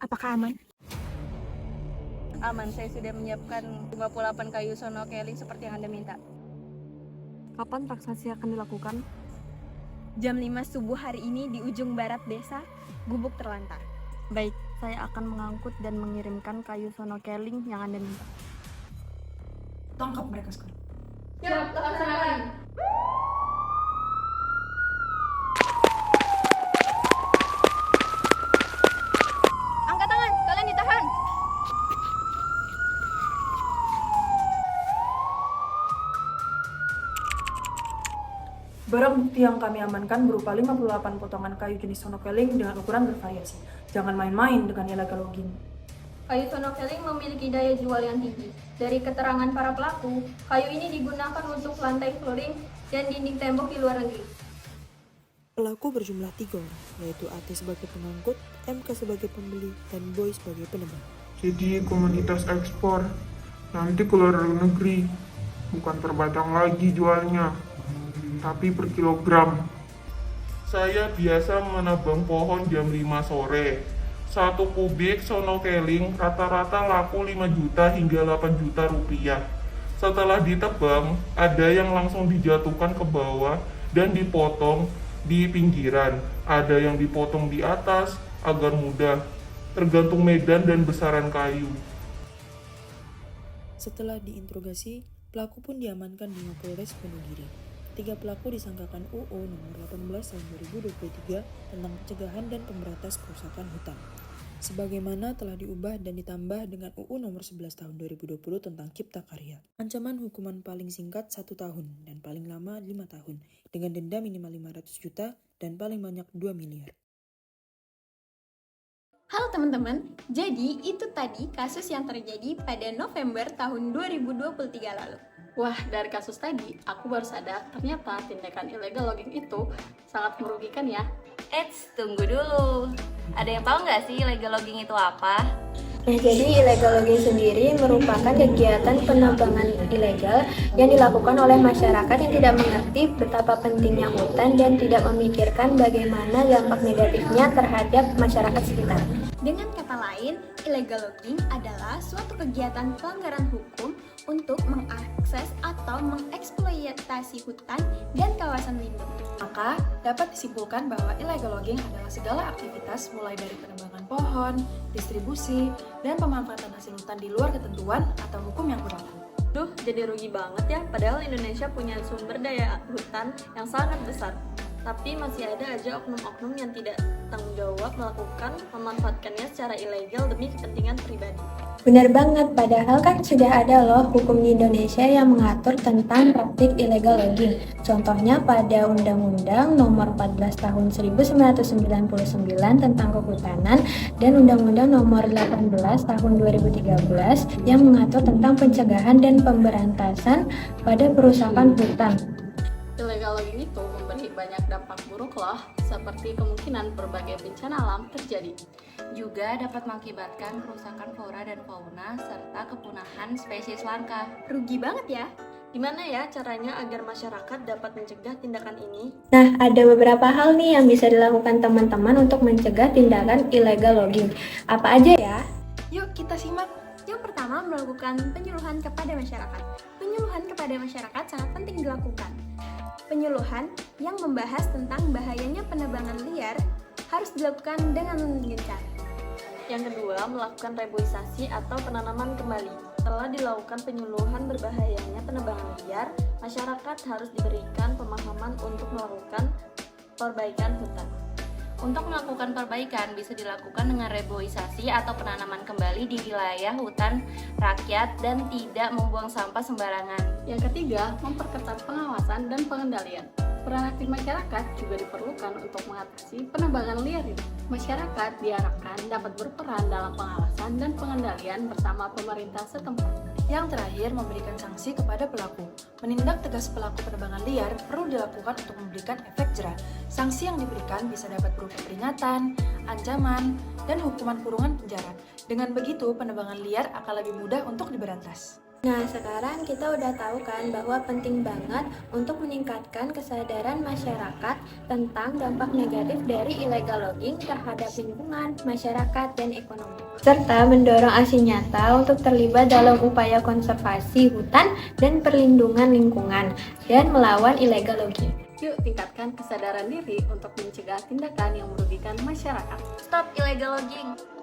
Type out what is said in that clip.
Apakah aman? Aman, saya sudah menyiapkan 58 kayu snorkeling seperti yang Anda minta. Kapan transaksi akan dilakukan? Jam 5 subuh hari ini di ujung barat desa, Gubuk Terlantar. Baik, saya akan mengangkut dan mengirimkan kayu snorkeling yang Anda minta. Tangkap mereka sekarang. Siap, laksanakan. Angkat tangan, kalian ditahan. Barang bukti yang kami amankan berupa 58 potongan kayu jenis snorkeling dengan ukuran bervariasi. Jangan main-main dengan illegal logging. Kayu snorkeling memiliki daya jual yang tinggi. Dari keterangan para pelaku, kayu ini digunakan untuk lantai flooring dan dinding tembok di luar negeri. Pelaku berjumlah 3 orang, yaitu AT sebagai pengangkut, MK sebagai pembeli, dan Boy sebagai penebang. Jadi komoditas ekspor, nanti ke luar negeri, bukan per batang lagi jualnya, tapi per kilogram. Saya biasa menebang pohon jam 5 sore. 1 kubik snorkeling rata-rata laku 5 juta hingga 8 juta rupiah. Setelah ditebang, ada yang langsung dijatuhkan ke bawah dan dipotong di pinggiran. Ada yang dipotong di atas agar mudah, tergantung medan dan besaran kayu. Setelah diinterogasi, pelaku pun diamankan di Mapolres Wonogiri. 3 pelaku disangkakan UU nomor 18 tahun 2023 tentang pencegahan dan pemberantasan kerusakan hutan. Sebagaimana telah diubah dan ditambah dengan UU nomor 11 tahun 2020 tentang Cipta Karya. Ancaman hukuman paling singkat 1 tahun dan paling lama 5 tahun dengan denda minimal 500 juta dan paling banyak 2 miliar. Halo teman-teman, jadi itu tadi kasus yang terjadi pada November tahun 2023 lalu. Wah, dari kasus tadi, aku baru sadar ternyata tindakan illegal logging itu sangat merugikan ya. Eits, tunggu dulu. Ada yang tahu nggak sih illegal logging itu apa? Nah, jadi illegal logging sendiri merupakan kegiatan penebangan ilegal yang dilakukan oleh masyarakat yang tidak mengerti betapa pentingnya hutan dan tidak memikirkan bagaimana dampak negatifnya terhadap masyarakat sekitar. Dengan kata lain, illegal logging adalah suatu kegiatan pelanggaran hukum untuk mengakses atau mengeksploitasi hutan dan kawasan lindung. Maka, dapat disimpulkan bahwa illegal logging adalah segala aktivitas mulai dari penebangan pohon, distribusi, dan pemanfaatan hasil hutan di luar ketentuan atau hukum yang berlaku. Duh, jadi rugi banget ya, padahal Indonesia punya sumber daya hutan yang sangat besar. Tapi masih ada aja oknum-oknum yang tidak tanggung jawab memanfaatkannya secara ilegal demi kepentingan pribadi. Benar banget, padahal kan sudah ada loh hukum di Indonesia yang mengatur tentang praktik illegal logging. Contohnya pada Undang-Undang Nomor 14 Tahun 1999 tentang Kehutanan dan Undang-Undang Nomor 18 Tahun 2013 yang mengatur tentang pencegahan dan pemberantasan pada perusakan hutan. Illegal logging itu memberi banyak dampak buruk loh, seperti kemungkinan berbagai bencana alam terjadi. Juga dapat mengakibatkan kerusakan flora dan fauna serta kepunahan spesies langka. Rugi banget ya. Gimana ya caranya agar masyarakat dapat mencegah tindakan ini? Nah, ada beberapa hal nih yang bisa dilakukan teman-teman untuk mencegah tindakan illegal logging. Apa aja ya? Yuk kita simak. Yang pertama, melakukan penyuluhan kepada masyarakat. Penyuluhan kepada masyarakat sangat penting dilakukan. Penyuluhan yang membahas tentang bahayanya penebangan liar harus dilakukan dengan gencar. Yang kedua, melakukan reboisasi atau penanaman kembali. Setelah dilakukan penyuluhan berbahayanya penebangan liar, masyarakat harus diberikan pemahaman untuk melakukan perbaikan hutan. Untuk melakukan perbaikan bisa dilakukan dengan reboisasi atau penanaman kembali di wilayah hutan rakyat dan tidak membuang sampah sembarangan. Yang ketiga, memperketat pengawasan dan pengendalian. Peran aktif masyarakat juga diperlukan untuk mengatasi penebangan liar ini. Masyarakat diharapkan dapat berperan dalam pengawasan dan pengendalian bersama pemerintah setempat. Yang terakhir, memberikan sanksi kepada pelaku. Menindak tegas pelaku penebangan liar perlu dilakukan untuk memberikan efek jerah. Sanksi yang diberikan bisa dapat berupa peringatan, ancaman, dan hukuman kurungan penjara. Dengan begitu, penebangan liar akan lebih mudah untuk diberantas. Nah, sekarang kita udah tahu kan bahwa penting banget untuk meningkatkan kesadaran masyarakat tentang dampak negatif dari illegal logging terhadap lingkungan, masyarakat, dan ekonomi. Serta mendorong aksi nyata untuk terlibat dalam upaya konservasi hutan dan perlindungan lingkungan dan melawan illegal logging. Yuk tingkatkan kesadaran diri untuk mencegah tindakan yang merugikan masyarakat. Stop illegal logging!